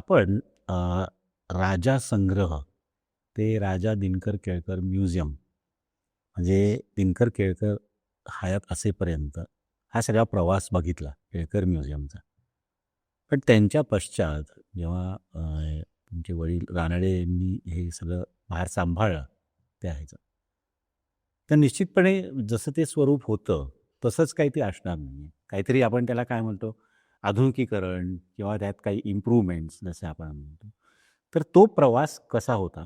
आपण अ, राजा संग्रह ते राजा दिनकर केळकर म्युझियम म्हणजे दिनकर केळकर हयात असेपर्यंत हा सगळा प्रवास बघितला केळकर म्युझियमचा. पण त्यांच्या पश्चात जेव्हा तुमचे वडील रानडे यांनी हे सगळं बाहेर सांभाळलं ते ह्याचं, तर निश्चितपणे जसं ते स्वरूप होतं तसंच काही ते असणार नाही. काहीतरी आपण त्याला काय म्हणतो आधुनिकीकरण किंवा त्यात काही इम्प्रूव्हमेंट्स जसे आपण म्हणतो. तर तो प्रवास कसा होता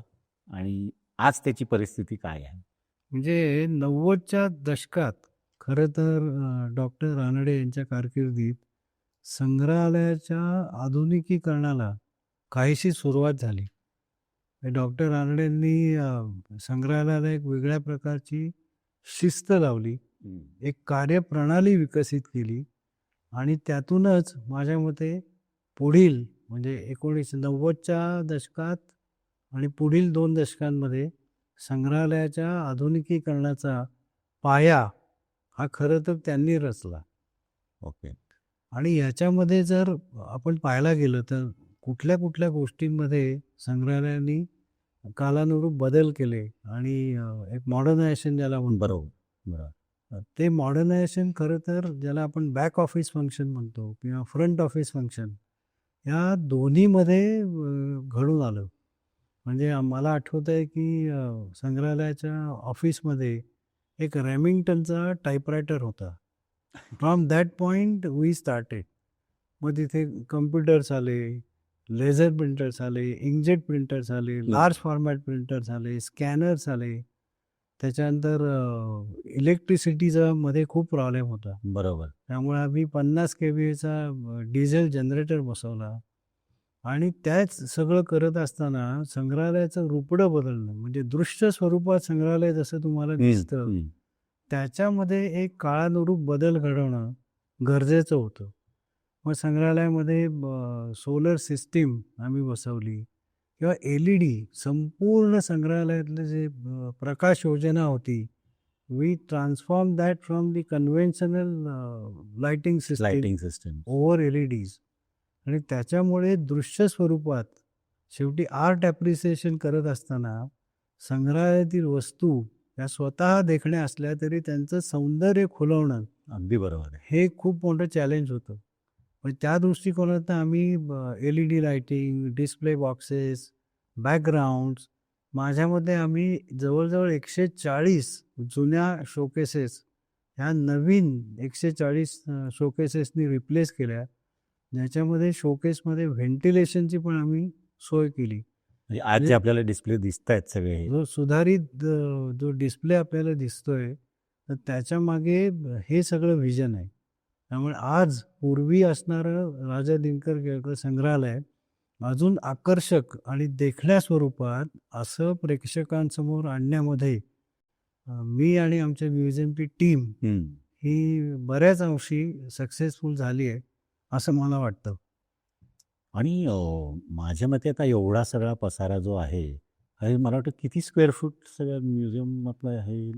आणि आज त्याची परिस्थिती काय आहे? म्हणजे 90च्या दशकात खरं तर डॉक्टर रानडे यांच्या कारकिर्दीत संग्रहालयाच्या आधुनिकीकरणाला काहीशी सुरुवात झाली. डॉक्टर रानडेंनी संग्रहालयाला एक वेगळ्या प्रकारची शिस्त लावली, एक कार्यप्रणाली विकसित केली आणि त्यातूनच माझ्या मते पुढील म्हणजे 1990च्या दशकात आणि पुढील 2 दशकांमध्ये संग्रहालयाच्या आधुनिकीकरणाचा पाया हा खरं तर त्यांनी रचला. ओके. आणि याच्यामध्ये जर आपण पाहायला गेलं तर कुठल्या गोष्टींमध्ये संग्रहालयांनी कालानुरूप बदल केले आणि एक मॉडर्नायझेशन ज्याला म्हणतो. बरोबर, बरोबर. ते मॉडर्नायझेशन खरं तर ज्याला आपण बॅक ऑफिस फंक्शन म्हणतो किंवा फ्रंट ऑफिस फंक्शन या दोन्हीमध्ये घडून आलं. म्हणजे मला आठवतंय की संग्रहालयाच्या ऑफिसमध्ये एक रेमिंग्टनचा टाइपरायटर होता. From that point we started. मग तिथे कम्प्युटर्स आले, लेझर प्रिंटर्स आले, इंकजेट प्रिंटर्स आले, लार्ज फॉर्मॅट प्रिंटर्स आले, स्कॅनर्स आले. त्याच्यानंतर इलेक्ट्रिसिटीचा मध्ये खूप प्रॉब्लेम होता. बरोबर. त्यामुळे आम्ही 50 केव्हीएचा डिझेल जनरेटर बसवला आणि त्याच सगळं करत असताना संग्रहालयाचं रूपडं बदलणं म्हणजे दृश्य स्वरूपात संग्रहालय जसं तुम्हाला दिसतं त्याच्यामध्ये एक काळानुरूप बदल घडवणं गरजेचं होतं. मग संग्रहालयामध्ये सोलर सिस्टीम आम्ही बसवली किंवा LED संपूर्ण संग्रहालयातले जे प्रकाश योजना होती, we transform that from the conventional lighting system over LEDs आणि त्याच्यामुळे दृश्य स्वरूपात शेवटी आर्ट ॲप्रिसिएशन करत असताना संग्रहालयातील वस्तू या स्वतः देखण्या असल्या तरी त्यांचं सौंदर्य खुलवणं अगदी बरोबर आहे. हे खूप मोठं चॅलेंज होतं. पण त्या दृष्टिकोनातनं आम्ही LED लाइटिंग, डिस्प्ले बॉक्सेस, बॅकग्राऊंड्स माझ्यामध्ये आम्ही जवळजवळ 140 जुन्या शोकेसेस ह्या नवीन 140 शोकेसेसनी रिप्लेस केल्या. ज्याच्यामध्ये शोकेसमध्ये व्हेंटिलेशनची पण आम्ही सोय केली. म्हणजे आज जे आपल्याला डिस्प्ले दिसतायत सगळे जो सुधारित जो डिस्प्ले आपल्याला दिसतोय तर त्याच्यामागे हे सगळं व्हिजन आहे. त्यामुळे आज पूर्वी असणारं राजा दिनकर केळकर संग्रहालय अजून आकर्षक आणि देखण्या स्वरूपात असं प्रेक्षकांसमोर आणण्यामध्ये मी आणि आमच्या म्युझियमची टीम ही बऱ्याच अंशी सक्सेसफुल झाली आहे असं मला वाटतं. आणि माझ्या मते आता एवढा सगळा पसारा जो आहे हे मला वाटतं किती स्क्वेअर फूट सगळं म्युझियम आपलं आहे?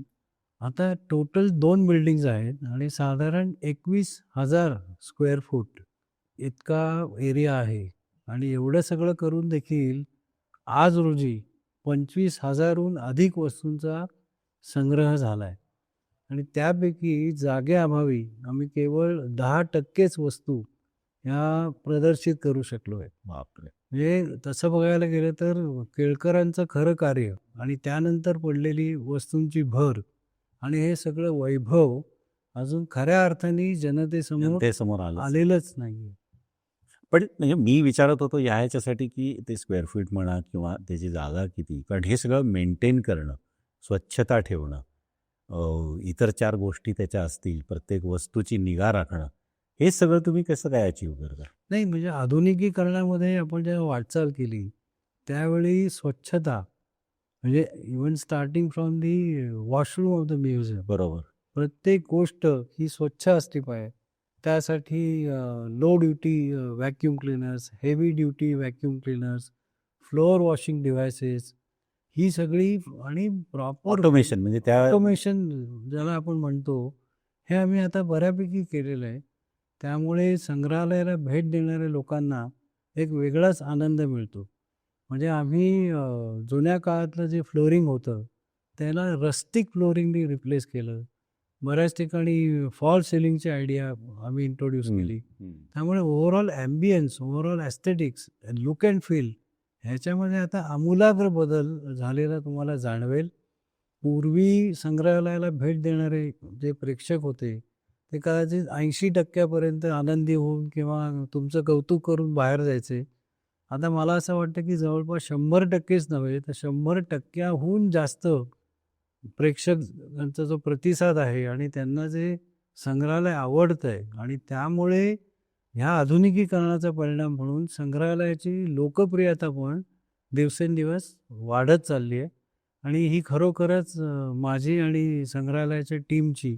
आता टोटल 2 बिल्डिंग्ज आहेत आणि साधारण 21,000 स्क्वेअर फूट इतका एरिया आहे आणि एवढं सगळं करून देखील आज रोजी 25,000हून अधिक वस्तूंचा संग्रह झाला आहे आणि त्यापैकी जागेअभावी आम्ही केवळ 10%च वस्तू ह्या प्रदर्शित करू शकलो आहे. बापरे. म्हणजे तसं बघायला गेलं तर केळकरांचं खरं कार्य आणि त्यानंतर पडलेली वस्तूंची भर आणि हे सगळं वैभव अजून खऱ्या अर्थाने जनतेसमोर आलेलंच नाहीये. पण म्हणजे मी विचारत होतो ह्याच्यासाठी की ते स्क्वेअर फीट म्हणा किंवा त्याची जागा किती, कारण हे सगळं मेंटेन करणं, स्वच्छता ठेवणं, इतर 4 गोष्टी त्याच्या असतील, प्रत्येक वस्तूची निगा राखणं, हे सगळं तुम्ही कसं काय अचीव्ह करता? नाही म्हणजे आधुनिकीकरणामध्ये आपण जेव्हा वाटचाल केली त्यावेळी स्वच्छता म्हणजे even starting from the washroom of the museum बरोबर. प्रत्येक गोष्ट ही स्वच्छ असली पाहिजे. त्यासाठी low duty vacuum cleaners, heavy duty vacuum cleaners, floor washing devices ही सगळी आणि प्रॉपर ऑटोमेशन म्हणजे त्या ऑटोमेशन ज्याला आपण म्हणतो हे आम्ही आता बऱ्यापैकी केलेलं आहे. त्यामुळे संग्रहालयाला भेट देणाऱ्या लोकांना एक वेगळाच आनंद मिळतो. म्हणजे आम्ही जुन्या काळातलं जे फ्लोरिंग होतं, त्याला रस्टिक फ्लोरिंगनी रिप्लेस केलं. बऱ्याच ठिकाणी फॉल सिलिंगची आयडिया आम्ही इंट्रोड्यूस केली. त्यामुळे overall ambience, overall aesthetics, look and feel ह्याच्यामध्ये आता आमूलाग्र बदल झालेला तुम्हाला जाणवेल. पूर्वी संग्रहालयाला भेट देणारे जे प्रेक्षक होते, ते कदाचित 80% पर्यंत आनंदी होऊन किंवा तुमचं कौतुक करून बाहेर जायचे. आता मला असं वाटतं, की जवळपास 100%च नव्हे, तर 100%हून जास्त प्रेक्षकांचा जो प्रतिसाद आहे आणि त्यांना जे संग्रहालय आवडतंय आणि त्यामुळे ह्या आधुनिकीकरणाचा परिणाम म्हणून संग्रहालयाची लोकप्रियता पण दिवसेंदिवस वाढत चालली आहे. आणि ही खरोखरच माझी आणि संग्रहालयाच्या टीमची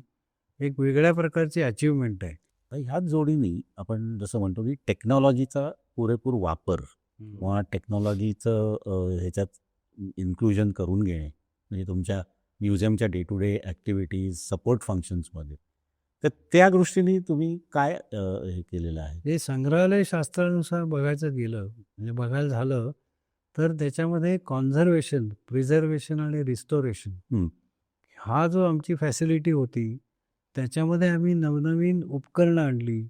एक वेगळ्या प्रकारची अचीव्हमेंट आहे. तर ह्याच जोडीने आपण जसं म्हणतो की टेक्नॉलॉजीचा पुरेपूर वापर किंवा टेक्नॉलॉजीचं ह्याच्यात इन्क्लुजन करून घेणे म्हणजे तुमच्या म्युझियमच्या day to day activities support फंक्शन्समध्ये, तर त्या दृष्टीने तुम्ही काय हे केलेलं आहे? हे संग्रहालय शास्त्रानुसार बघायचं गेलं म्हणजे बघायला झालं तर त्याच्यामध्ये कॉन्झर्वेशन, प्रिझर्वेशन आणि रिस्टोरेशन हा जो आमची फॅसिलिटी होती, त्याच्यामध्ये आम्ही नवनवीन उपकरणं आणली,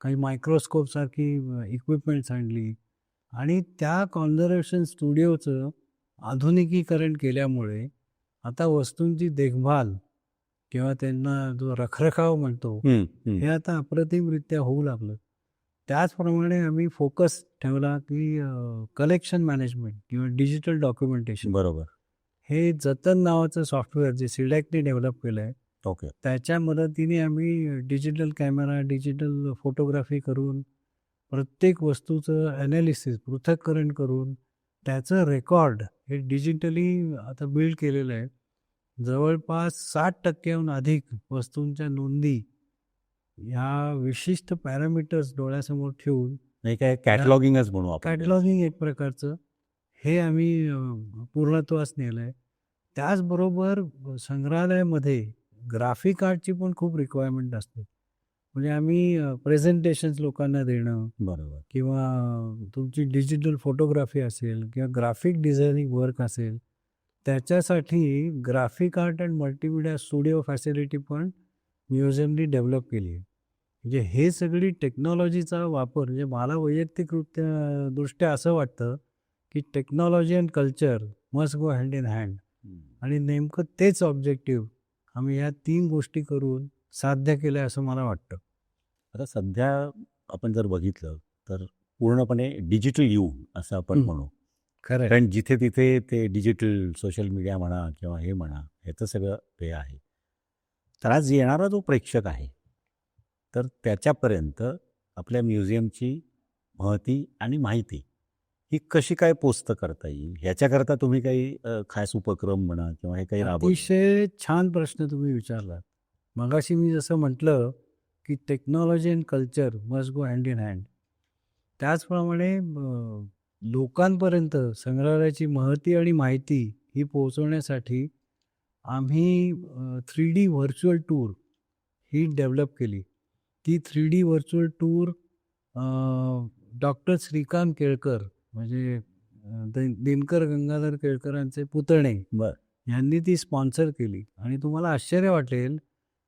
काही मायक्रोस्कोपसारखी इक्विपमेंट्स आणली आणि त्या कॉन्झर्वेशन स्टुडिओचं आधुनिकीकरण केल्यामुळे आता वस्तूंची देखभाल किंवा त्यांना जो रखरखाव म्हणतो, हे आता अप्रतिमरित्या होऊ लागलं. त्याचप्रमाणे आम्ही फोकस ठेवला, की कलेक्शन मॅनेजमेंट किंवा डिजिटल डॉक्युमेंटेशन. बरोबर. हे जतन नावाचं सॉफ्टवेअर जे सिडॅकने डेव्हलप केलं आहे, ओके. त्याच्या मदतीने आम्ही डिजिटल कॅमेरा, डिजिटल फोटोग्राफी करून प्रत्येक वस्तूचं ॲनालिसिस, पृथक्करण करून त्याचं रेकॉर्ड हे डिजिटली आता बिल्ड केलेलं आहे. जवळपास 60%हून अधिक वस्तूंच्या नोंदी ह्या विशिष्ट पॅरामीटर्स डोळ्यासमोर ठेवून नाही काय कॅटलॉगिंगच म्हणू आपण. कॅटलॉगिंग एक प्रकारचं हे आम्ही पूर्णत्वास नेलं आहे. त्याचबरोबर संग्रहालयामध्ये ग्राफिक आर्टची पण खूप रिक्वायरमेंट असते. म्हणजे आम्ही प्रेझेंटेशन्स लोकांना देणं बरोबर. किंवा तुमची डिजिटल फोटोग्राफी असेल किंवा ग्राफिक डिझायनिंग वर्क असेल, त्याच्यासाठी graphic art and multimedia studio facility पण म्युझियमनी डेव्हलप केली आहे. म्हणजे हे सगळी टेक्नॉलॉजीचा वापर म्हणजे मला वैयक्तिकरित्या दृष्ट्या असं वाटतं, की technology and culture must go hand in hand. आणि नेमकं तेच ऑब्जेक्टिव्ह आम्ही या 3 गोष्टी करून साध्य केलं असं मला वाटतं. आता सध्या आपण जर बघितलं तर पूर्णपणे डिजिटल युग असं आपण म्हणू. खरं आहे. कारण जिथे तिथे ते डिजिटल सोशल मीडिया म्हणा किंवा हे म्हणा ह्याचं सगळं ते आहे. तर आज येणारा जो प्रेक्षक आहे तर त्याच्यापर्यंत आपल्या म्युझियमची महती आणि माहिती ही कशी काय पोचतं करता येईल ह्याच्याकरता तुम्ही काही खास उपक्रम म्हणा किंवा हे काही राबवता? अतिशय छान प्रश्न तुम्ही विचारलात. मगाशी मी जसं म्हटलं, की technology and culture must go hand in hand. त्याचप्रमाणे लोकांपर्यंत संग्रहालयाची महती आणि माहिती ही पोहोचवण्यासाठी आम्ही 3D व्हर्चुअल टूर ही डेव्हलप केली. ती 3D virtual tour doctor Shrikant Kelkar म्हणजे दिनकर गंगाधर केळकरांचे पुतणे यांनी ती स्पॉन्सर केली. आणि तुम्हाला आश्चर्य वाटेल,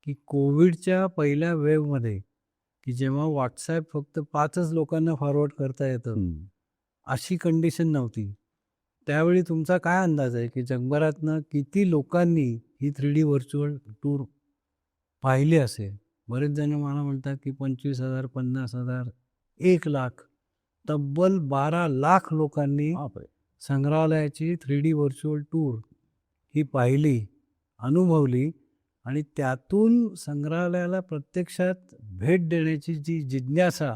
की कोविडच्या पहिल्या वेव्हमध्ये की जेव्हा WhatsApp फक्त 5च लोकांना फॉरवर्ड करता येतं, अशी कंडिशन नव्हती. त्यावेळी तुमचा काय अंदाज आहे, की जगभरातनं किती लोकांनी ही 3D व्हर्चुअल टूर पाहिली असेल? बरेच जण मला म्हणतात, की 25,000, 50,000, 1,00,000 तब्बल 12 लाख लोकांनी संग्रहालयाची 3D व्हर्चुअल टूर ही पाहिली, अनुभवली आणि त्यातून संग्रहालयाला प्रत्यक्षात भेट देण्याची जी जिज्ञासा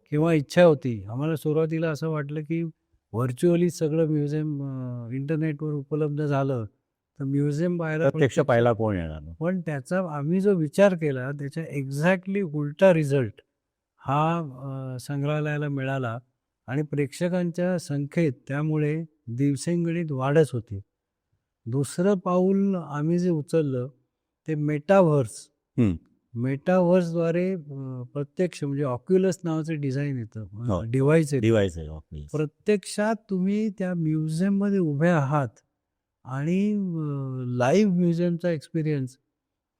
किंवा इच्छा होती. आम्हाला सुरुवातीला असं वाटलं, की व्हर्च्युअली सगळं म्युझियम इंटरनेटवर उपलब्ध झालं तर म्युझियम प्रत्यक्ष पाहायला कोण येणार? पण त्याचा आम्ही जो विचार केला त्याच्या एक्झॅक्टली उलटा रिझल्ट हा संग्रहालयाला मिळाला आणि प्रेक्षकांच्या संख्येत त्यामुळे दिवसेंगणिक वाढच होती. दुसरं पाऊल आम्ही जे उचललं ते मेटाव्हर्स मेटाव्हर्सद्वारे प्रत्यक्ष म्हणजे ऑक्युलस नावाचं डिझाईन हो, येतं, डिव्हाइस येतं. डिव्हाइस आहे Oculus. प्रत्यक्षात तुम्ही त्या म्युझियममध्ये उभे आहात आणि लाईव्ह म्युझियमचा एक्सपिरियन्स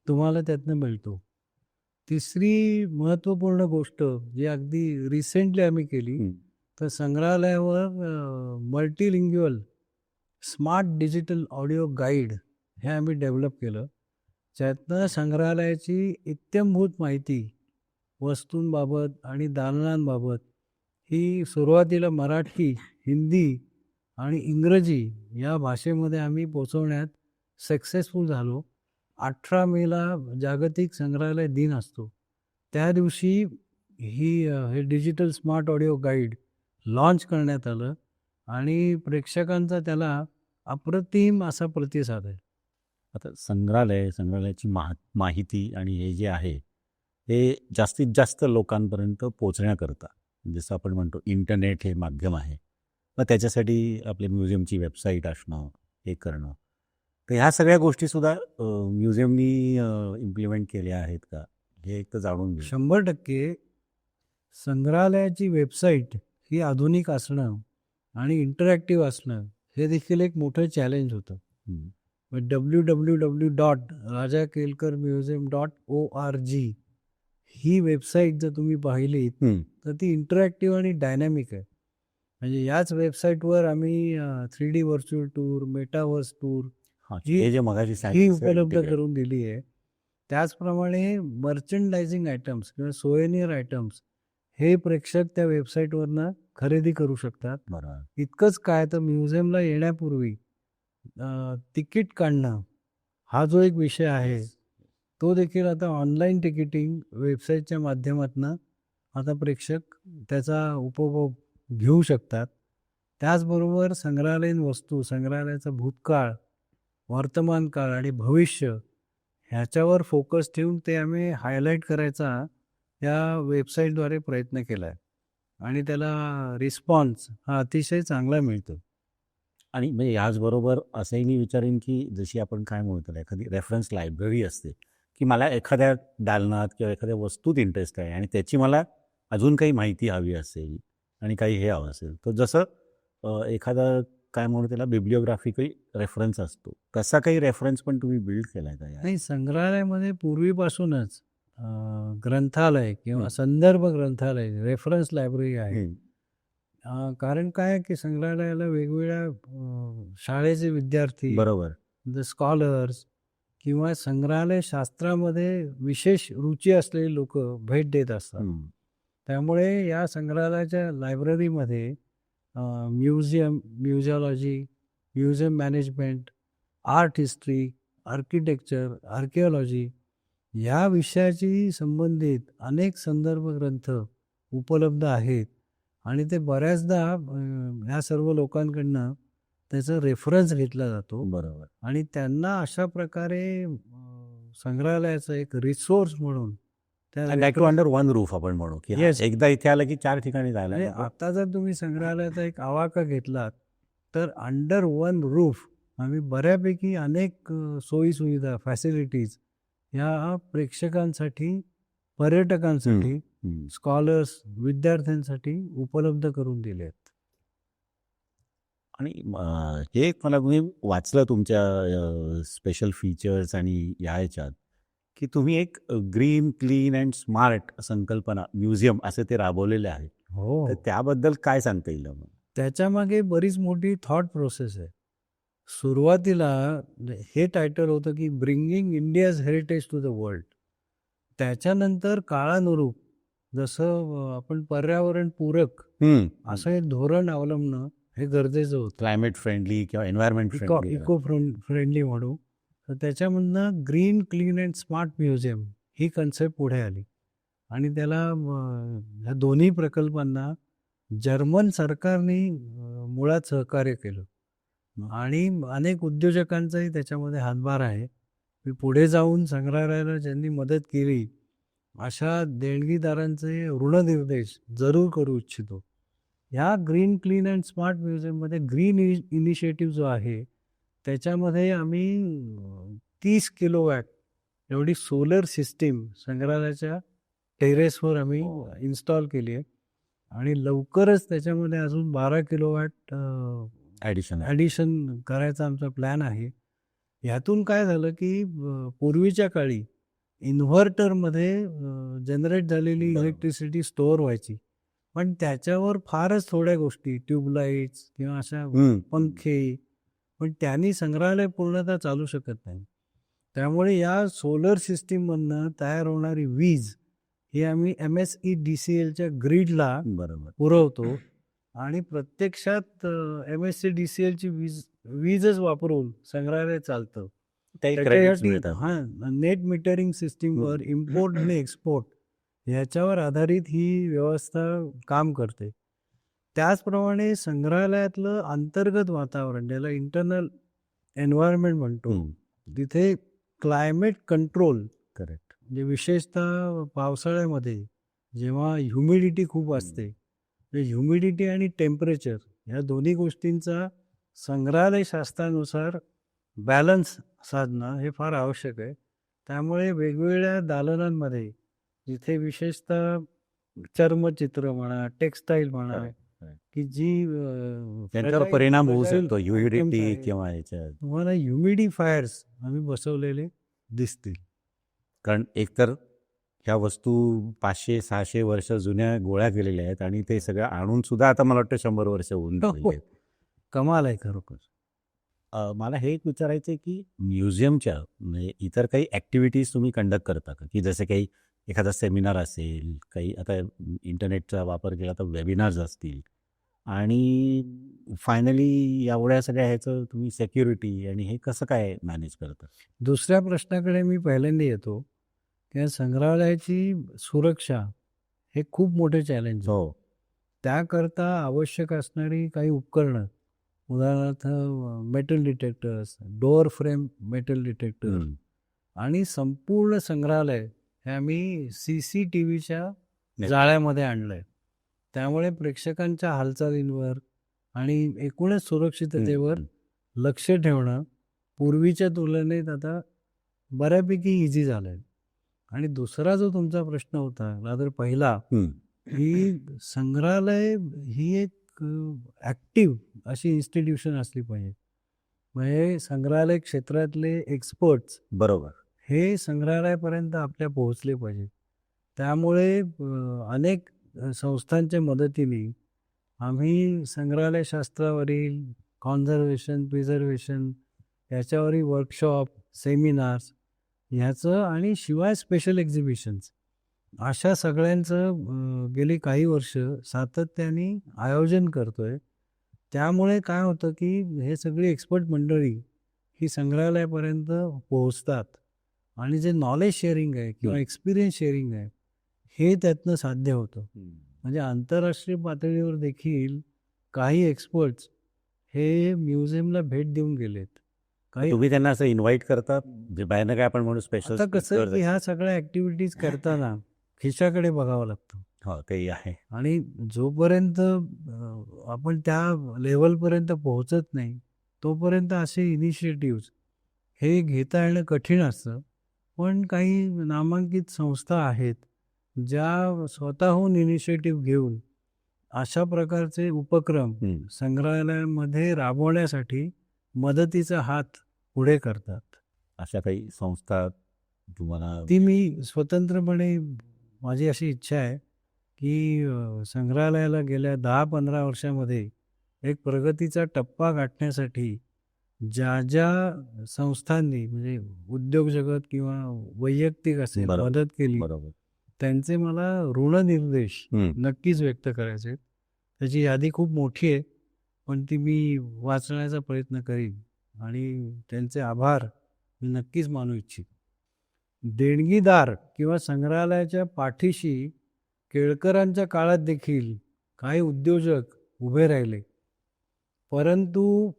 तुम्हाला त्यातनं मिळतो. तिसरी महत्त्वपूर्ण गोष्ट जी अगदी रिसेंटली आम्ही केली, हं. तर संग्रहालयावर मल्टीलिंग्युअल स्मार्ट डिजिटल ऑडिओ गाईड हे आम्ही डेव्हलप केलं. ज्यातनं संग्रहालयाची इत्थंभूत माहिती वस्तूंबाबत आणि दालनांबाबत ही सुरुवातीला मराठी, हिंदी आणि इंग्रजी या भाषेमध्ये आम्ही पोचवण्यात सक्सेसफुल झालो. 18 मेला जागतिक संग्रहालय दिन असतो. त्या दिवशी हे digital smart audio guide launch करण्यात आलं आणि प्रेक्षकांचा त्याला अप्रतिम असा प्रतिसाद आहे. आता संग्रहालयाची माहिती आणि हे जे आहे, हे जास्तीत जास्त लोकांपर्यंत पोहोचण्याकरता जसं आपण म्हणतो इंटरनेट हे माध्यम आहे. मग त्याच्यासाठी आपल्या म्युझियमची वेबसाईट असणं, हे करणं. तर ह्या सगळ्या गोष्टीसुद्धा म्युझियमनी इम्प्लिमेंट केल्या आहेत का? हे एक तर जाणून घेऊ. 100% संग्रहालयाची वेबसाईट ही आधुनिक असणं आणि इंटरॅक्टिव्ह असणं हे देखील एक मोठं चॅलेंज होतं. हं. www.rajakelkarmuseum.org ही वेबसाईट जर तुम्ही पाहिलीत हं. तर ती इंटरॅक्टिव्ह आणि डायनॅमिक आहे. म्हणजे याच वेबसाईटवर आम्ही 3D virtual tour, metaverse tour हां, ही हे जे मगाशी ही सांगितलं उपलब्ध integrate. करून दिली आहे. त्याचप्रमाणे मर्चंडायझिंग आयटम्स किंवा सोवेनियर आयटम्स हे प्रेक्षक त्या वेबसाईटवरनं खरेदी करू शकतात. बरोबर. इतकंच काय तर म्युझियमला येण्यापूर्वी तिकीट काढणं हा जो एक विषय आहे तो देखील आता ऑनलाईन तिकिटिंग वेबसाईटच्या माध्यमातून आता प्रेक्षक त्याचा उपभोग घेऊ शकतात. त्याचबरोबर संग्रहालयीन वस्तू, संग्रहालयाचा भूतकाळ, वर्तमान काळ आणि भविष्य ह्याच्यावर फोकस ठेवून ते आम्ही हायलाईट करायचा या वेबसाईटद्वारे प्रयत्न केला आहे आणि त्याला रिस्पॉन्स हा अतिशय चांगला मिळतो. आणि म्हणजे याचबरोबर असंही मी विचारेन की जशी आपण काय म्हणतो एखादी रेफरन्स लायब्ररी असते, की मला एखाद्या दालनात किंवा एखाद्या वस्तूत इंटरेस्ट आहे आणि त्याची मला अजून काही माहिती हवी असेल आणि काही हे हवं असेल, तर जसं एखादा काय म्हणू त्याला बिब्लिओग्राफिकल रेफरन्स असतो, तसा काही रेफरन्स पण तुम्ही बिल्ड केला आहे का? नाही, संग्रहालयामध्ये पूर्वीपासूनच ग्रंथालय किंवा संदर्भ ग्रंथालय, रेफरन्स लायब्ररी आहे. कारण काय की संग्रहालयाला वेगवेगळ्या शाळेचे विद्यार्थी, बरोबर. स्कॉलर्स किंवा संग्रहालय शास्त्रामध्ये विशेष रुची असलेली लोक भेट देत असतात. त्यामुळे या संग्रहालयाच्या लायब्ररीमध्ये museology, museum management, art history, architecture, archaeology या विषयाशी संबंधित अनेक संदर्भ ग्रंथ उपलब्ध आहेत आणि ते बऱ्याचदा ह्या सर्व लोकांकडनं त्याचा रेफरन्स घेतला जातो. बरोबर. आणि त्यांना अशा प्रकारे संग्रहालयाचं एक रिसोर्स म्हणून अंडर वन रूफ आपण म्हणू की एकदा इथे आलं की 4 ठिकाणी जायला नको. आता जर तुम्ही संग्रहालयाचा एक आवाका घेतलात तर अंडर वन रूफ आम्ही बऱ्यापैकी अनेक सोयीसुविधा, फॅसिलिटीज ह्या प्रेक्षकांसाठी, पर्यटकांसाठी, स्कॉलर्स, विद्यार्थ्यांसाठी उपलब्ध करून दिले आहेत. आणि हे एक मला तुम्ही वाचलं तुमच्या स्पेशल फीचर्स आणि या ह्याच्यात की तुम्ही एक ग्रीन, क्लीन अँड स्मार्ट संकल्पना म्युझियम असे ते राबवलेले आहे. हो, तर त्याबद्दल काय सांगता येईल? त्याच्यामागे बरीच मोठी थॉट प्रोसेस आहे. सुरुवातीला हे टायटल होतं की bringing India's heritage to the world. त्याच्यानंतर काळानुरूप जसं आपण पर्यावरण पूरक असं एक धोरण अवलंबणं हे गरजेचं होतं. क्लायमेट फ्रेंडली किंवा एन्व्हायरमेंट फ्रेंडली, इको फ्रेंडली म्हणू. तर त्याच्यामधनं green, clean and smart museum he concept पुढे आली आणि त्याला ह्या दोन्ही प्रकल्पांना जर्मन सरकारने मुळात सहकार्य केलं आणि अनेक उद्योजकांचाही त्याच्यामध्ये हातभार आहे. मी पुढे जाऊन संग्रहालयाला ज्यांनी मदत केली अशा देणगीदारांचे ऋणनिर्देश जरूर करू इच्छितो. ह्या ग्रीन, क्लीन अँड स्मार्ट म्युझियममध्ये ग्रीन इनिशिएटिव्ह जो आहे त्याच्यामध्ये आम्ही 30 किलोवॅट एवढी सोलर सिस्टीम संग्रहालयाच्या टेरेसवर आम्ही इन्स्टॉल केली आहे आणि लवकरच त्याच्यामध्ये अजून 12 किलोवॅट ॲडिशन ॲडिशन करायचा आमचा प्लॅन आहे. ह्यातून काय झालं की पूर्वीच्या काळी इन्व्हर्टरमध्ये जनरेट झालेली बरोबर. इलेक्ट्रिसिटी स्टोअर व्हायची, पण त्याच्यावर फारच थोड्या गोष्टी ट्यूबलाईट्स किंवा अशा पंखे, पण त्यांनी संग्रहालय पूर्णतः चालू शकत नाही. त्यामुळे या सोलर सिस्टीममधनं तयार होणारी वीज ही आम्ही MSEDCLच्या ग्रीडला बरोबर. पुरवतो आणि प्रत्यक्षात MSEDCLची वीजच वापरून संग्रहालय चालतं. काही credits त्याच्यासाठी मिळतात. नेट मीटरिंग सिस्टीमवर इम्पोर्ट आणि एक्सपोर्ट ह्याच्यावर आधारित ही व्यवस्था काम करते. त्याचप्रमाणे संग्रहालयातलं अंतर्गत वातावरण, ज्याला इंटरनल एन्व्हायरमेंट म्हणतो, तिथे क्लायमेट कंट्रोल, करेक्ट. म्हणजे विशेषतः पावसाळ्यामध्ये जेव्हा ह्युमिडिटी खूप असते, ह्युमिडिटी आणि टेम्परेचर ह्या दोन्ही गोष्टींचा संग्रहालय शास्त्रानुसार बॅलन्स साधणं हे फार आवश्यक आहे. त्यामुळे वेगवेगळ्या दालनांमध्ये जिथे विशेषतः चर्मचित्र म्हणा, टेक्स्टाईल म्हणा, की जी त्यांच्यावर परिणाम होऊ शकतो ह्युमिडिटी किंवा ह्याच्यात. तुम्हाला ह्युमिडिफायर्स आम्ही बसवलेले दिसतील. कारण एकतर ह्या वस्तू 500-600 वर्ष जुन्या गोळ्या केलेल्या आहेत आणि ते सगळं आणून सुद्धा आता मला वाटतं 100 वर्ष होऊन गेलेली आहेत. कमाल आहे खरोखर. मला हे एक विचारायचं आहे की म्युझियमच्या म्हणजे इतर काही ॲक्टिव्हिटीज तुम्ही कंडक्ट करता का, की जसे काही एखादा सेमिनार असेल, काही आता इंटरनेटचा वापर केला तर वेबिनार्स असतील, आणि फायनली एवढ्या सगळ्या ह्याचं तुम्ही सेक्युरिटी आणि हे कसं काय मॅनेज करता? दुसऱ्या प्रश्नाकडे मी पहिल्यांदा येतो की संग्रहालयाची सुरक्षा हे खूप मोठे चॅलेंज आहे. हो. त्याकरता आवश्यक असणारी काही उपकरणं, उदाहरणार्थ metal detectors, door frame metal detector आणि संपूर्ण संग्रहालय हे आम्ही CCTVच्या जाळ्यामध्ये आणलं आहे. त्यामुळे प्रेक्षकांच्या हालचालींवर आणि एकूणच सुरक्षिततेवर लक्ष ठेवणं पूर्वीच्या तुलनेत आता बऱ्यापैकी इझी झालं आहे. आणि दुसरा जो तुमचा प्रश्न होता, रादर पहिला, ही संग्रहालय ही एक ॲक्टिव्ह अशी इन्स्टिट्यूशन असली पाहिजे. म्हणजे संग्रहालय क्षेत्रातले एक्सपर्ट्स बरोबर हे संग्रहालयापर्यंत आपल्या पोहोचले पाहिजे. त्यामुळे अनेक संस्थांच्या मदतीने आम्ही संग्रहालयशास्त्रावरील कॉन्झर्वेशन, प्रिझर्वेशन याच्यावरील वर्कशॉप, सेमिनार्स ह्याचं आणि शिवाय स्पेशल एक्झिबिशन्स अशा सगळ्यांचं गेली काही वर्ष सातत्याने आयोजन करतोय. त्यामुळे काय होतं की हे सगळी एक्सपर्ट मंडळी ही संग्रहालयापर्यंत पोहोचतात आणि जे नॉलेज शेअरिंग आहे किंवा एक्सपिरियन्स शेअरिंग आहे हे त्यातनं साध्य होतं. म्हणजे आंतरराष्ट्रीय पातळीवर देखील काही एक्सपर्ट्स हे म्युझियमला भेट देऊन गेलेत. काही तुम्ही त्यांना असं इन्व्हाइट करतात, जे बाहेरनं काय आपण म्हणू स्पेशल? आता कसं आहे की ह्या सगळ्या ॲक्टिव्हिटीज करताना खिशाकडे बघावं लागतं. हो, काही आहे. आणि जोपर्यंत आपण त्या लेवलपर्यंत पोहोचत नाही तोपर्यंत असे इनिशिएटिव्ज हे घेता येणं कठीण असतं. पण काही नामांकित संस्था आहेत ज्या स्वतःहून इनिशिएटिव्ह घेऊन अशा प्रकारचे उपक्रम संग्रहालयामध्ये राबवण्यासाठी मदतीचा हात पुढे करतात. अशा काही संस्था तुम्हाला? ती मी स्वतंत्रपणे, माझी अशी इच्छा आहे की संग्रहालयाला गेल्या 10-15 वर्षामध्ये एक प्रगतीचा टप्पा गाठण्यासाठी ज्या ज्या संस्थांनी म्हणजे उद्योग जगत किंवा वैयक्तिक असेल मदत केली, त्यांचे मला ऋणनिर्देश नक्कीच व्यक्त करायचे आहेत. त्याची यादी खूप मोठी आहे, पण ती मी वाचण्याचा प्रयत्न करीन आणि त्यांचे आभार मी नक्कीच मानू इच्छितो. देणगीदार किंवा संग्रहालयाच्या पाठीशी केळकरांच्या काळात देखील काही उद्योजक उभे राहिले. परंतु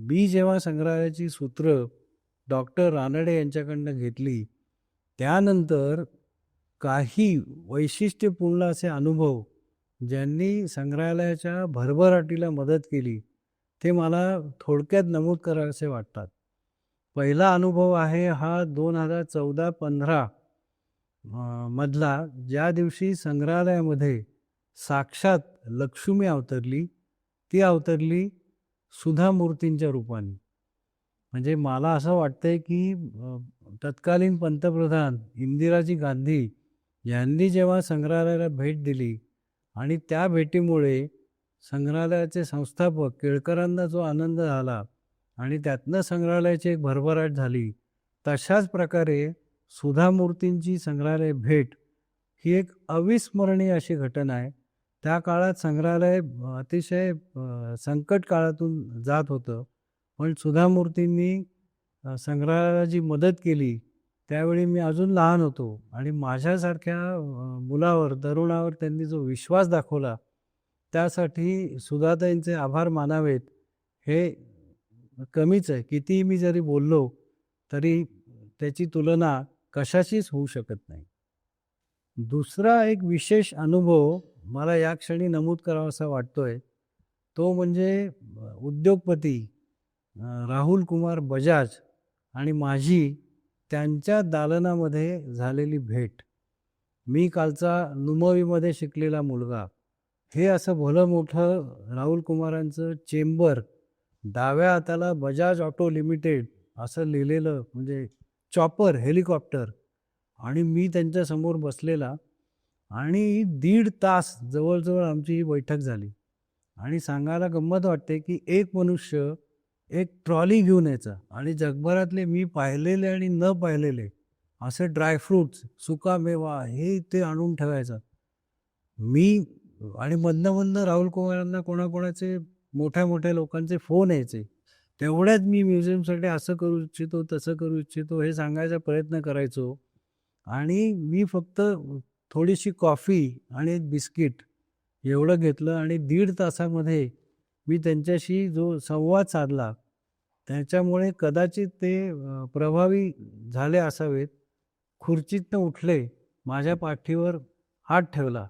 मी जेव्हा संग्रहालयाची सूत्र डॉक्टर रानडे यांच्याकडनं घेतली त्यानंतर काही वैशिष्ट्यपूर्ण असे अनुभव ज्यांनी संग्रहालयाच्या भरभराटीला मदत केली ते मला थोडक्यात नमूद करावेसे वाटतात. पहिला अनुभव आहे हा 2014-15 मधला, ज्या दिवशी संग्रहालयामध्ये साक्षात लक्ष्मी अवतरली. ती अवतरली सुधा मूर्तींच्या रूपाने. म्हणजे मला असं वाटतंय की तत्कालीन पंतप्रधान इंदिराजी गांधी यांनी जेव्हा संग्रहालयाला भेट दिली आणि त्या भेटीमुळे संग्रहालयाचे संस्थापक केळकरांना जो आनंद झाला आणि त्यातनं संग्रहालयाची एक भरभराट झाली, तशाच प्रकारे सुधा मूर्तींची संग्रहालय भेट ही एक अविस्मरणीय अशी घटना आहे. त्या काळात संग्रहालय अतिशय संकट काळातून जात होतं. पण सुधा मूर्तींनी संग्रहालयाला जी मदत केली, त्यावेळी मी अजून लहान होतो आणि माझ्यासारख्या मुलावर, तरुणावर त्यांनी जो विश्वास दाखवला, त्यासाठी सुधाताईंचे आभार मानावेत हे कमीच आहे. कितीही मी जरी बोललो, तरी त्याची तुलना कशाशीच होऊ शकत नाही. दुसरा एक विशेष अनुभव मला या क्षणी नमूद करावासा वाटतोय, तो म्हणजे उद्योगपती राहुल कुमार बजाज आणि माझी त्यांच्या दालनामध्ये झालेली भेट. मी कालचा नुमवीमध्ये शिकलेला मुलगा, हे असं भलं मोठं राहुल कुमारांचं चेंबर, डाव्या हाताला बजाज ऑटो लिमिटेड असं लिहिलेलं, म्हणजे चॉपर, हेलिकॉप्टर, आणि मी त्यांच्यासमोर बसलेला आणि 1.5 तास जवळजवळ आमची ही बैठक झाली. आणि सांगायला गंमत वाटते की एक मनुष्य एक ट्रॉली घेऊन यायचा आणि जगभरातले मी पाहिलेले आणि न पाहिलेले असे ड्रायफ्रूट्स, सुकामेवा हे ते आणून ठेवायचा. मी आणि मधनं राहुल कुमारांना कोणाकोणाचे मोठ्या मोठ्या लोकांचे फोन यायचे. तेवढ्यात मी म्युझियमसाठी असं करू इच्छितो, तसं करू इच्छितो हे सांगायचा प्रयत्न करायचो. आणि मी फक्त थोडीशी कॉफी आणि एक बिस्किट एवढं घेतलं आणि 1.5 तासामध्ये मी त्यांच्याशी जो संवाद साधला, त्याच्यामुळे कदाचित ते प्रभावी झाले असावेत. खुर्चीतनं उठले, माझ्या पाठीवर हात ठेवला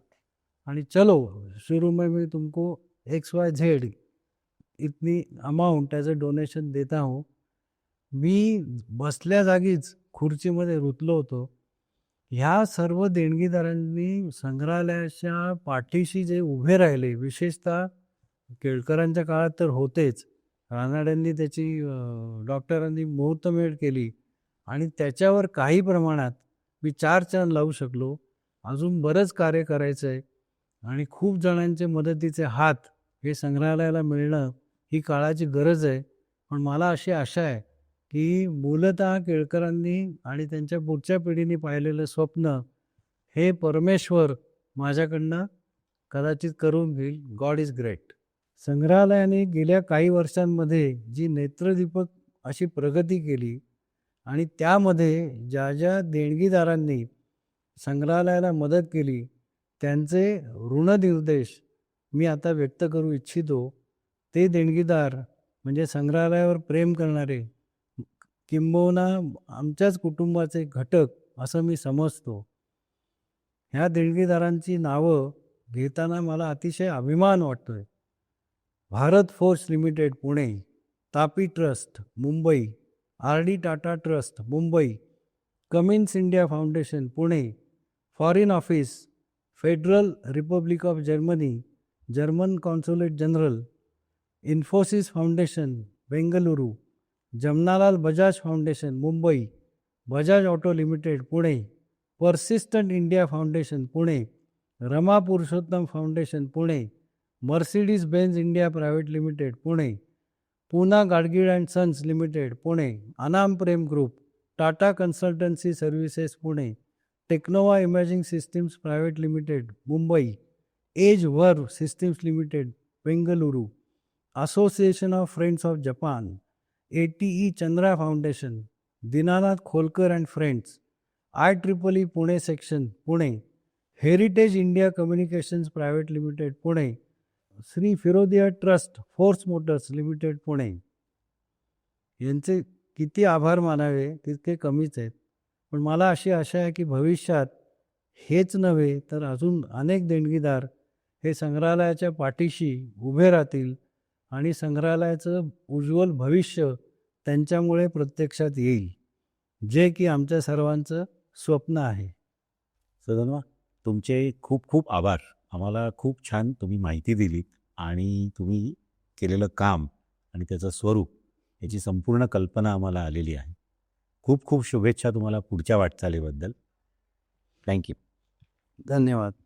आणि चलो शुरू में मैं तुमको XYZ इतनी अमाउंट ॲज अ डोनेशन देता हूँ. मी बसल्या जागीच खुर्चीमध्ये रुतलो होतो. ह्या सर्व देणगीदारांनी संग्रहालयाच्या पाठीशी जे उभे राहिले, विशेषतः केळकरांच्या काळात तर होतेच, रानड्यांनी त्याची डॉक्टरांनी मुहूर्तमेढ केली आणि त्याच्यावर काही प्रमाणात मी 4 चांद लावू शकलो. अजून बरंच कार्य करायचं आहे आणि खूप जणांचे मदतीचे हात हे संग्रहालयाला मिळणं ही काळाची गरज आहे. पण मला अशी आशा आहे की मूलतः केळकरांनी आणि त्यांच्या पुढच्या पिढीने पाहिलेलं स्वप्न हे परमेश्वर माझ्याकडनं कदाचित करून घेईल. God is great. संग्रहालयाने गेल्या काही वर्षांमध्ये जी नेत्रदीपक अशी प्रगती केली आणि त्यामध्ये ज्या ज्या देणगीदारांनी संग्रहालयाला मदत केली, त्यांचे ऋणनिर्देश मी आता व्यक्त करू इच्छितो. ते देणगीदार म्हणजे संग्रहालयावर प्रेम करणारे, किंबहुना आमच्याच कुटुंबाचे घटक असं मी समजतो. ह्या देणगीदारांची नावं घेताना मला अतिशय अभिमान वाटतोय. Bharat Forge Limited Pune, Tapi Trust Mumbai, RD Tata Trust Mumbai, Cummins India Foundation Pune, Foreign Office, Federal Republic of Germany, German Consulate General, Infosys Foundation Bengaluru, Jamnalal Bajaj Foundation Mumbai, Bajaj Auto Limited Pune, Persistent India Foundation Pune, Rama Purushottam Foundation Pune, Mercedes Benz India Private Limited Pune, Poona Gadgil and Sons Limited Pune, Anam Prem Group, Tata Consultancy Services Pune, Technova Imaging Systems private limited Mumbai, Edge Verve Systems Limited Bengaluru, Association of Friends of Japan, ATE Chandra Foundation, Dinanath Kholkar and Friends, IEEE Pune Section Pune, Heritage India Communications Private Limited Pune, Shri Firodia Trust Force Motors Limited Pune. यांचे किती आभार मानावे तितके कमीच आहेत. पण मला अशी आशा आहे की भविष्यात हेच नव्हे तर अजून अनेक देणगीदार हे संग्रहालयाच्या पाठीशी उभे राहतील आणि संग्रहालयाचं उज्ज्वल भविष्य त्यांच्यामुळे प्रत्यक्षात येईल, जे की आमच्या सर्वांचं स्वप्न आहे. सदनवा तुमचे खूप खूप आभार. आम्हाला खूप छान तुम्ही माहिती दिलीत आणि तुम्ही केलेलं काम आणि त्याचं स्वरूप याची संपूर्ण कल्पना आम्हाला आलेली आहे. खूप खूप शुभेच्छा तुम्हाला पुढच्या वाटचालीबद्दल. थँक्यू. धन्यवाद.